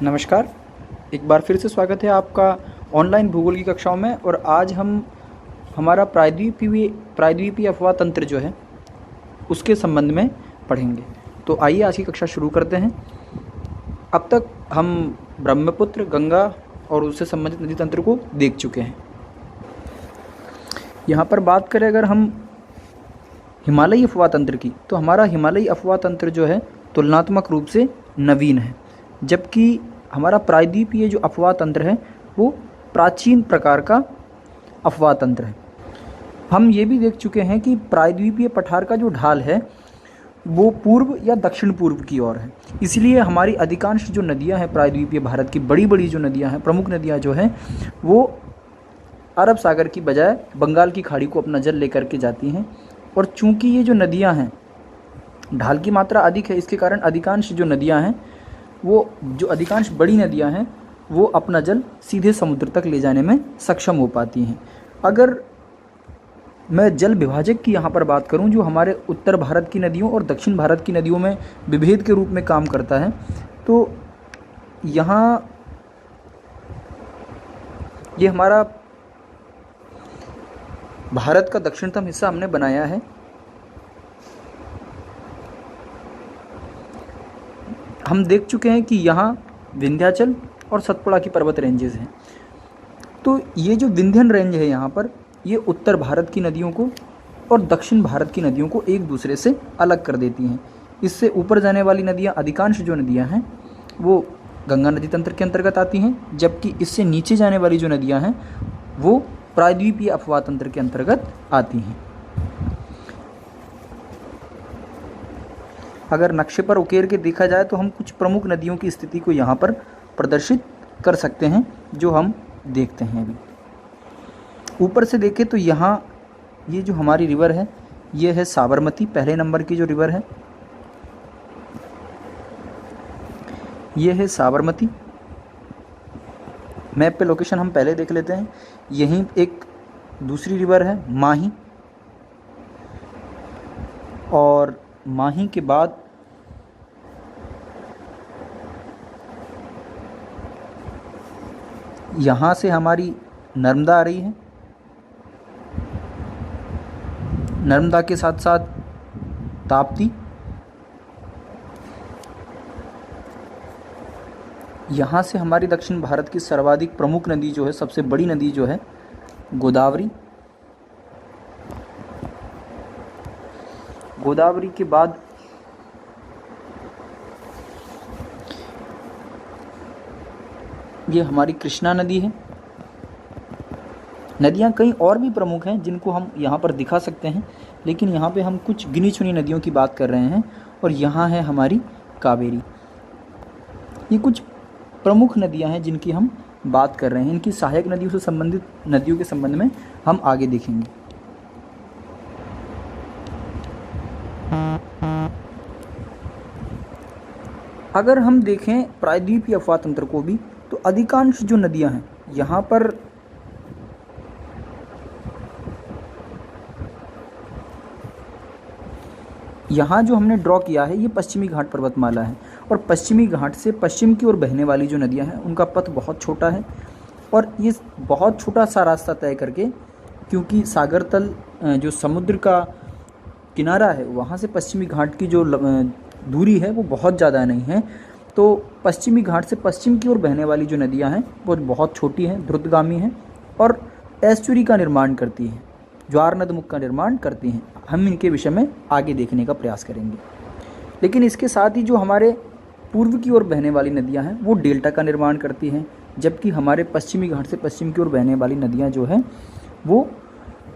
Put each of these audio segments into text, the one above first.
नमस्कार। एक बार फिर से स्वागत है आपका ऑनलाइन भूगोल की कक्षाओं में। और आज हम हमारा प्रायद्वीपीय अफवाह तंत्र जो है उसके संबंध में पढ़ेंगे। तो आइए आज की कक्षा शुरू करते हैं। अब तक हम ब्रह्मपुत्र, गंगा और उससे संबंधित नदी तंत्र को देख चुके हैं। यहाँ पर बात करें अगर हम हिमालयी अफवाह तंत्र की, तो हमारा हिमालयी अफवाह तंत्र जो है तुलनात्मक रूप से नवीन है, जबकि हमारा प्रायद्वीपीय जो अफवाह तंत्र है वो प्राचीन प्रकार का अफवाह तंत्र है। हम ये भी देख चुके हैं कि प्रायद्वीपीय पठार का जो ढाल है वो पूर्व या दक्षिण पूर्व की ओर है। इसलिए हमारी अधिकांश जो नदियां हैं प्रायद्वीपीय भारत की, बड़ी बड़ी जो नदियां हैं, प्रमुख नदियां जो हैं, वो अरब सागर की बजाय बंगाल की खाड़ी को अपना जल लेकर के जाती हैं। और चूंकि ये जो नदियां हैं ढाल की मात्रा अधिक है, इसके कारण अधिकांश जो नदियां हैं वो जो अधिकांश बड़ी नदियां हैं वो अपना जल सीधे समुद्र तक ले जाने में सक्षम हो पाती हैं। अगर मैं जल विभाजक की यहाँ पर बात करूँ, जो हमारे उत्तर भारत की नदियों और दक्षिण भारत की नदियों में विभेद के रूप में काम करता है, तो यहाँ ये हमारा भारत का दक्षिणतम हिस्सा हमने बनाया है। हम देख चुके हैं कि यहाँ विंध्याचल और सतपुड़ा की पर्वत रेंजेस हैं। तो ये जो विंध्यन रेंज है यहाँ पर, ये उत्तर भारत की नदियों को और दक्षिण भारत की नदियों को एक दूसरे से अलग कर देती हैं। इससे ऊपर जाने वाली नदियाँ, अधिकांश जो नदियाँ हैं वो गंगा नदी तंत्र के अंतर्गत आती हैं, जबकि इससे नीचे जाने वाली जो नदियाँ हैं वो प्रायद्वीपीय अफवाह तंत्र के अंतर्गत आती हैं। अगर नक्शे पर उकेर के देखा जाए तो हम कुछ प्रमुख नदियों की स्थिति को यहाँ पर प्रदर्शित कर सकते हैं, जो हम देखते हैं। अभी ऊपर से देखें तो यहाँ ये जो हमारी रिवर है ये है साबरमती, पहले नंबर की जो रिवर है ये है साबरमती। मैप पे लोकेशन हम पहले देख लेते हैं। यहीं एक दूसरी रिवर है माही, और माही के बाद यहाँ से हमारी नर्मदा आ रही है। नर्मदा के साथ साथ ताप्ती, यहाँ से हमारी दक्षिण भारत की सर्वाधिक प्रमुख नदी जो है, सबसे बड़ी नदी जो है, गोदावरी। गोदावरी के बाद ये हमारी कृष्णा नदी है। नदियाँ कई और भी प्रमुख हैं जिनको हम यहाँ पर दिखा सकते हैं, लेकिन यहाँ पे हम कुछ गिनी चुनी नदियों की बात कर रहे हैं। और यहाँ है हमारी कावेरी। ये कुछ प्रमुख नदियाँ हैं जिनकी हम बात कर रहे हैं। इनकी सहायक नदियों से संबंधित नदियों के संबंध में हम आगे देखेंगे। अगर हम देखें प्रायद्वीपीय अफवाह तंत्र को भी, तो अधिकांश जो नदियां हैं यहाँ पर यहाँ जो हमने ड्रॉ किया है ये पश्चिमी घाट पर्वतमाला है। और पश्चिमी घाट से पश्चिम की ओर बहने वाली जो नदियां हैं उनका पथ बहुत छोटा है। और ये बहुत छोटा सा रास्ता तय करके, क्योंकि सागर तल जो समुद्र का किनारा है वहाँ से पश्चिमी घाट की जो दूरी है वो बहुत ज़्यादा नहीं है, तो पश्चिमी घाट से पश्चिम की ओर बहने वाली जो नदियां हैं वो बहुत छोटी हैं, द्रुतगामी हैं और एस्चुरी का निर्माण करती हैं, ज्वार नदमुख का निर्माण करती हैं। हम इनके विषय में आगे देखने का प्रयास करेंगे। लेकिन इसके साथ ही जो हमारे पूर्व की ओर बहने वाली नदियां हैं वो डेल्टा का निर्माण करती हैं, जबकि हमारे पश्चिमी घाट से पश्चिम की ओर बहने वाली नदियाँ जो हैं वो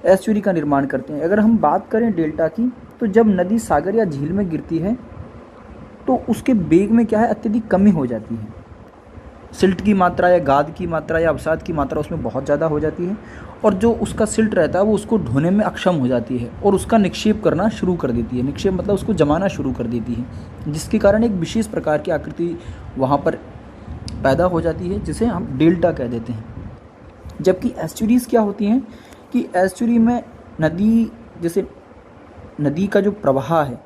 एस्चुरी का निर्माण करते हैं। अगर हम बात करें डेल्टा की, तो जब नदी सागर या झील में गिरती है तो उसके वेग में क्या है, अत्यधिक कमी हो जाती है। सिल्ट की मात्रा या गाद की मात्रा या अवसाद की मात्रा उसमें बहुत ज़्यादा हो जाती है, और जो उसका सिल्ट रहता है वो उसको ढोने में अक्षम हो जाती है और उसका निक्षेप करना शुरू कर देती है। निक्षेप मतलब उसको जमाना शुरू कर देती है, जिसके कारण एक विशेष प्रकार की आकृति वहाँ पर पैदा हो जाती है, जिसे हम डेल्टा कह देते हैं। जबकि एस्चुरीज़ क्या होती हैं कि एस्चुरी में नदी, जैसे नदी का जो प्रवाह है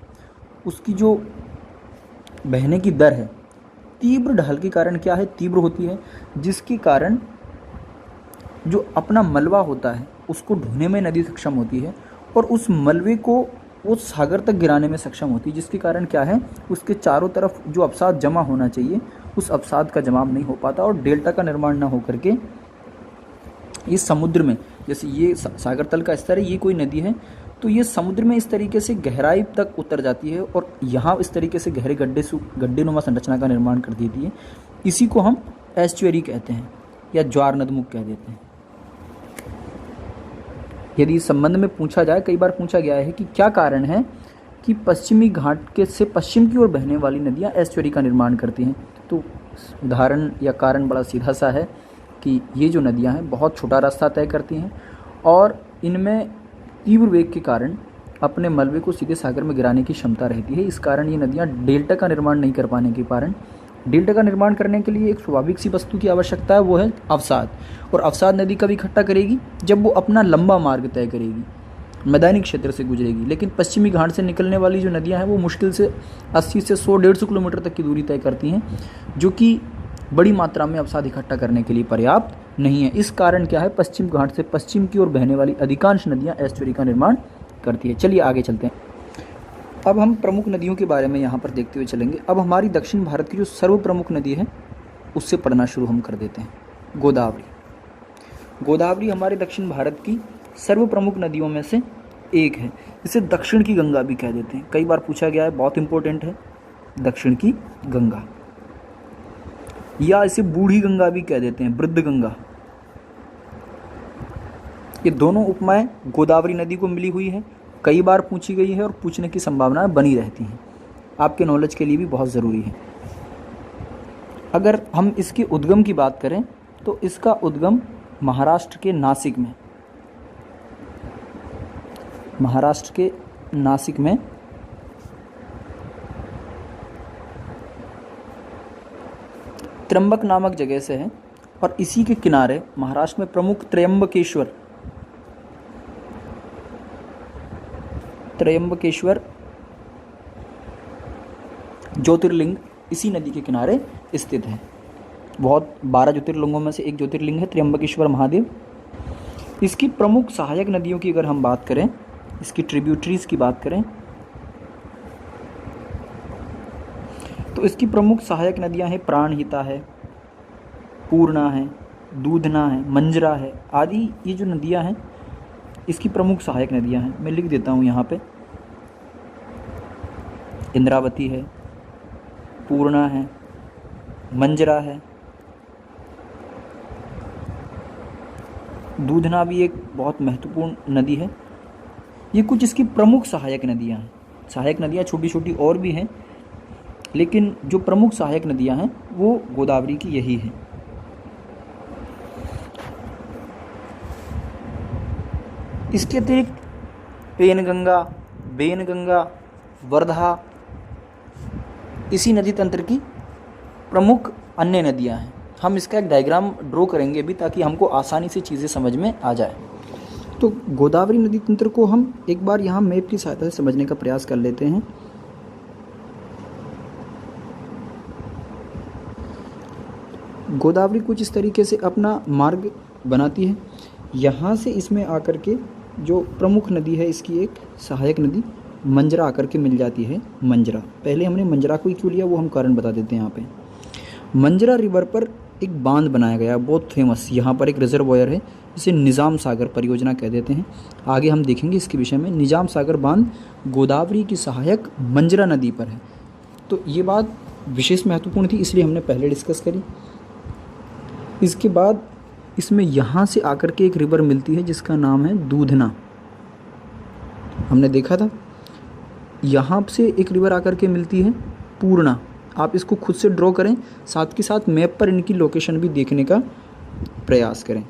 उसकी जो बहने की दर है तीव्र ढाल के कारण क्या है, तीव्र होती है, जिसके कारण जो अपना मलबा होता है उसको ढोने में नदी सक्षम होती है और उस मलबे को वो सागर तक गिराने में सक्षम होती है, जिसके कारण क्या है, उसके चारों तरफ जो अवसाद जमा होना चाहिए उस अवसाद का जमाव नहीं हो पाता और डेल्टा का निर्माण ना होकर के ये समुद्र में, जैसे ये सागर तल का स्तर है, ये कोई नदी है तो ये समुद्र में इस तरीके से गहराई तक उतर जाती है और यहाँ इस तरीके से गहरे गड्ढेनुमा संरचना का निर्माण कर देती है। इसी को हम एस्चुअरी कहते हैं या ज्वार नदमुख कह देते हैं। यदि इस संबंध में पूछा जाए, कई बार पूछा गया है कि क्या कारण है कि पश्चिमी घाट के से पश्चिम की ओर बहने वाली नदियाँ एस्चुअरी का निर्माण करती हैं, तो उदाहरण या कारण बड़ा सीधा सा है कि ये जो नदियाँ हैं बहुत छोटा रास्ता तय करती हैं और इनमें तीव्र वेग के कारण अपने मलबे को सीधे सागर में गिराने की क्षमता रहती है। इस कारण ये नदियाँ डेल्टा का निर्माण नहीं कर पाने के कारण, डेल्टा का निर्माण करने के लिए एक स्वाभाविक सी वस्तु की आवश्यकता है, वो है अवसाद। और अवसाद नदी कब इकट्ठा करेगी, जब वो अपना लंबा मार्ग तय करेगी, मैदानी क्षेत्र से गुजरेगी। लेकिन पश्चिमी घाट से निकलने वाली जो नदियाँ हैं वो मुश्किल से 80 से 100-150 किलोमीटर तक की दूरी तय करती हैं, जो कि बड़ी मात्रा में अवसाद इकट्ठा करने के लिए पर्याप्त नहीं है। इस कारण क्या है, पश्चिम घाट से पश्चिम की ओर बहने वाली अधिकांश नदियाँ एस्चुअरी का निर्माण करती है। चलिए आगे चलते हैं। अब हम प्रमुख नदियों के बारे में यहाँ पर देखते हुए चलेंगे। अब हमारी दक्षिण भारत की जो सर्व प्रमुख नदी है उससे पढ़ना शुरू हम कर देते हैं। गोदावरी। गोदावरी हमारे दक्षिण भारत की सर्व प्रमुख नदियों में से एक है। इसे दक्षिण की गंगा भी कह देते हैं, कई बार पूछा गया है, बहुत इंपॉर्टेंट है, दक्षिण की गंगा, या इसे बूढ़ी गंगा भी कह देते हैं, वृद्ध गंगा। ये दोनों उपमाएं गोदावरी नदी को मिली हुई है, कई बार पूछी गई है और पूछने की संभावनाएं बनी रहती हैं, आपके नॉलेज के लिए भी बहुत ज़रूरी है। अगर हम इसके उद्गम की बात करें तो इसका उद्गम महाराष्ट्र के नासिक में, महाराष्ट्र के नासिक में त्र्यंबक नामक जगह से है और इसी के किनारे महाराष्ट्र में प्रमुख त्र्यंबकेश्वर ज्योतिर्लिंग इसी नदी के किनारे स्थित है। बहुत 12 ज्योतिर्लिंगों में से एक ज्योतिर्लिंग है त्र्यंबकेश्वर महादेव। इसकी प्रमुख सहायक नदियों की अगर हम बात करें, इसकी ट्रिब्यूटरीज की बात करें, तो इसकी प्रमुख सहायक नदियां हैं प्राणहिता है, पूर्णा है, दूधना है, मंजरा है आदि। ये जो नदियां हैं इसकी प्रमुख सहायक नदियां हैं। मैं लिख देता हूँ यहाँ पे, इंद्रावती है, पूर्णा है, मंजरा है, दूधना भी एक बहुत महत्वपूर्ण नदी है। ये कुछ इसकी प्रमुख सहायक नदियां हैं। सहायक नदियां छोटी छोटी और भी हैं, लेकिन जो प्रमुख सहायक नदियां हैं वो गोदावरी की यही है। इसके अतिरिक्त पेनगंगा, बेनगंगा, वर्धा इसी नदी तंत्र की प्रमुख अन्य नदियां हैं। हम इसका एक डायग्राम ड्रॉ करेंगे भी ताकि हमको आसानी से चीज़ें समझ में आ जाए। तो गोदावरी नदी तंत्र को हम एक बार यहाँ मैप की सहायता से समझने का प्रयास कर लेते हैं। गोदावरी कुछ इस तरीके से अपना मार्ग बनाती है। यहाँ से इसमें आकर के जो प्रमुख नदी है, इसकी एक सहायक नदी मंजरा आकर के मिल जाती है। मंजरा, पहले हमने मंजरा को ही क्यों लिया वो हम कारण बता देते हैं। यहाँ पे मंजरा रिवर पर एक बांध बनाया गया, बहुत फेमस। यहाँ पर एक रिजर्वॉयर है जिसे निज़ाम सागर परियोजना कह देते हैं। आगे हम देखेंगे इसके विषय में। निज़ाम सागर बांध गोदावरी की सहायक मंजरा नदी पर है। तो ये बात विशेष महत्वपूर्ण थी, इसलिए हमने पहले डिस्कस करी। इसके बाद इसमें यहाँ से आकर के एक रिवर मिलती है जिसका नाम है दूधना, हमने देखा था। यहाँ से एक रिवर आकर के मिलती है पूर्णा। आप इसको खुद से ड्रॉ करें, साथ के साथ मैप पर इनकी लोकेशन भी देखने का प्रयास करें।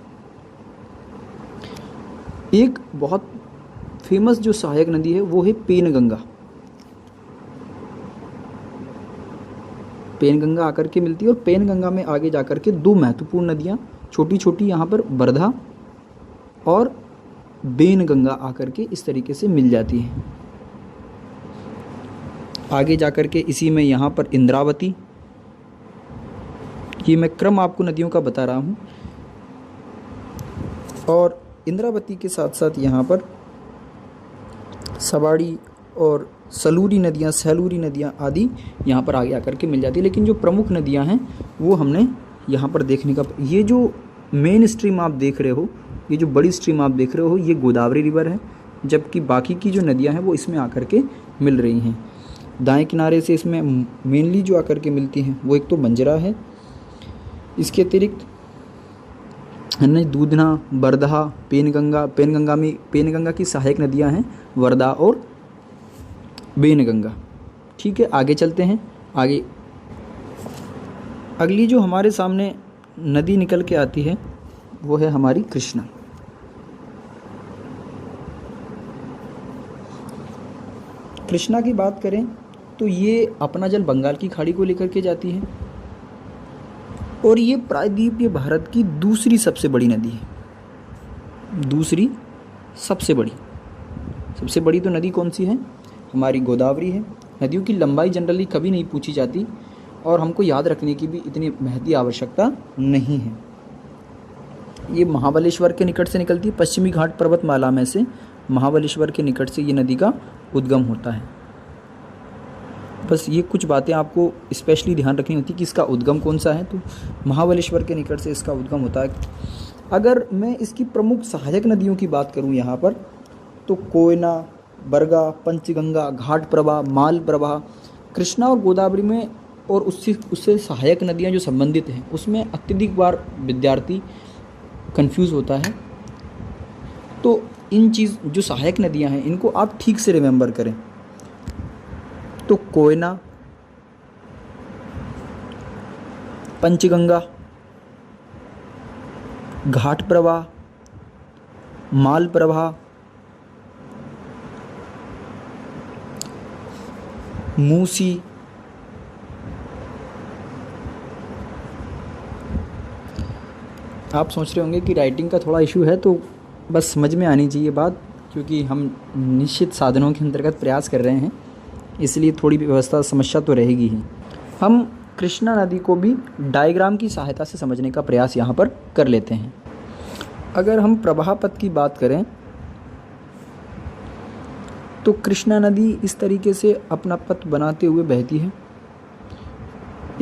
एक बहुत फेमस जो सहायक नदी है वो है पेनगंगा। पेनगंगा आकर के मिलती है और पेनगंगा में आगे जाकर के दो महत्वपूर्ण नदियाँ छोटी छोटी यहाँ पर वर्धा और बेनगंगा आकर के इस तरीके से मिल जाती है। आगे जाकर के इसी में यहाँ पर इंद्रावती ये मैं क्रम आपको नदियों का बता रहा हूँ। और इंद्रावती के साथ साथ यहाँ पर सवाड़ी और सलूरी नदियाँ आदि यहाँ पर आगे आकर के मिल जाती है। लेकिन जो प्रमुख नदियाँ हैं वो हमने यहाँ पर देखने का, ये जो मेन स्ट्रीम आप देख रहे हो, ये जो बड़ी स्ट्रीम आप देख रहे हो, ये गोदावरी रिवर है, जबकि बाकी की जो नदियाँ हैं वो इसमें आकर के मिल रही हैं। दाएं किनारे से इसमें मेनली जो आकर के मिलती हैं वो एक तो मंजरा है, इसके अतिरिक्त अन्य दूधना, बरधा, पेनगंगा की सहायक नदियां हैं वर्धा और बेनगंगा। ठीक है, आगे चलते हैं। आगे अगली जो हमारे सामने नदी निकल के आती है वो है हमारी कृष्णा। कृष्णा की बात करें तो ये अपना जल बंगाल की खाड़ी को लेकर के जाती है और ये प्रायद्वीपीय भारत की दूसरी सबसे बड़ी नदी है। दूसरी सबसे बड़ी तो नदी कौन सी है? हमारी गोदावरी है। नदियों की लंबाई जनरली कभी नहीं पूछी जाती और हमको याद रखने की भी इतनी महती आवश्यकता नहीं है। ये महाबलेश्वर के निकट से निकलती है। पश्चिमी घाट पर्वतमाला में से महाबलेश्वर के निकट से ये नदी का उद्गम होता है। बस ये कुछ बातें आपको स्पेशली ध्यान रखनी होती है कि इसका उद्गम कौन सा है, तो महाबलेश्वर के निकट से इसका उद्गम होता है। अगर मैं इसकी प्रमुख सहायक नदियों की बात करूं यहाँ पर, तो कोयना, बरगा, पंचगंगा, घाट प्रवाह, माल प्रवाह, कृष्णा और गोदावरी में और उससे सहायक नदियाँ जो संबंधित हैं उसमें अत्यधिक बार विद्यार्थी कंफ्यूज होता है। तो इन चीज़ जो सहायक नदियाँ हैं इनको आप ठीक से रिमेंबर करें। तो कोयना, पंचगंगा, घाट प्रवाह, माल प्रवाह, मूसी, आप सोच रहे होंगे कि राइटिंग का थोड़ा इशू है, तो बस समझ में आनी चाहिए बात, क्योंकि हम निश्चित साधनों के अंतर्गत प्रयास कर रहे हैं, इसलिए थोड़ी व्यवस्था समस्या तो रहेगी ही। हम कृष्णा नदी को भी डायग्राम की सहायता से समझने का प्रयास यहाँ पर कर लेते हैं। अगर हम प्रवाह पथ की बात करें तो कृष्णा नदी इस तरीके से अपना पथ बनाते हुए बहती है।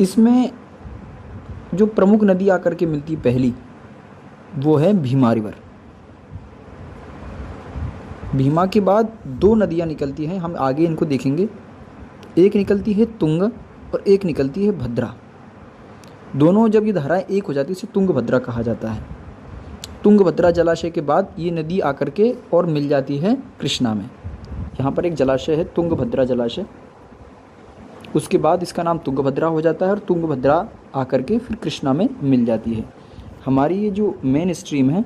इसमें जो प्रमुख नदी आकर के मिलती पहली वो है भीमा रिवर। भीमा के बाद दो नदियाँ निकलती हैं, हम आगे इनको देखेंगे। एक निकलती है तुंग और एक निकलती है भद्रा। दोनों जब ये धाराएं एक हो जाती है इसे तुंगभद्रा कहा जाता है। तुंगभद्रा जलाशय के बाद ये नदी आकर के और मिल जाती है कृष्णा में। यहाँ पर एक जलाशय है तुंगभद्रा जलाशय, उसके बाद इसका नाम तुंगभद्रा हो जाता है और तुंगभद्रा आकर के फिर कृष्णा में मिल जाती है। हमारी ये जो मेन स्ट्रीम है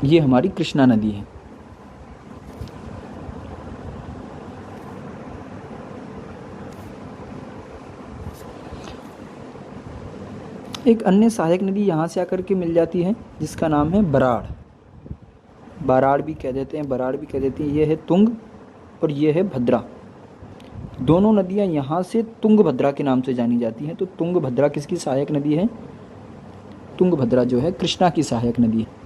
ये हमारी कृष्णा नदी है। एक अन्य सहायक नदी यहाँ से आकर के मिल जाती है जिसका नाम है बराड़। बराड़ भी कह देते हैं, बराड़ भी कह देते हैं। ये है तुंग और ये है भद्रा। दोनों नदियाँ यहाँ से तुंगभद्रा के नाम से जानी जाती हैं। तो तुंगभद्रा किसकी सहायक नदी है? तुंगभद्रा जो है कृष्णा की सहायक नदी है।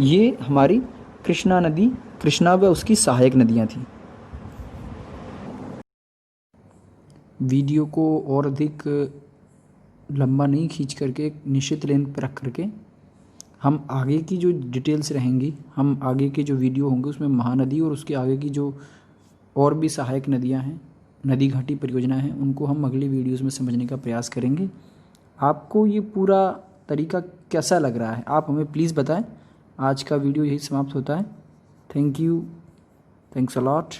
ये हमारी कृष्णा नदी, कृष्णा व उसकी सहायक नदियाँ थीं। वीडियो को और अधिक लंबा नहीं खींच करके एक निश्चित लेंथ पर रख करके हम आगे की जो डिटेल्स रहेंगी, हम आगे के जो वीडियो होंगे उसमें महानदी और उसके आगे की जो और भी सहायक नदियां हैं, नदी घाटी परियोजना हैं, उनको हम अगली वीडियोस में समझने का प्रयास करेंगे। आपको ये पूरा तरीका कैसा लग रहा है आप हमें प्लीज़ बताएं। आज का वीडियो यही समाप्त होता है। Thank you, thanks a lot.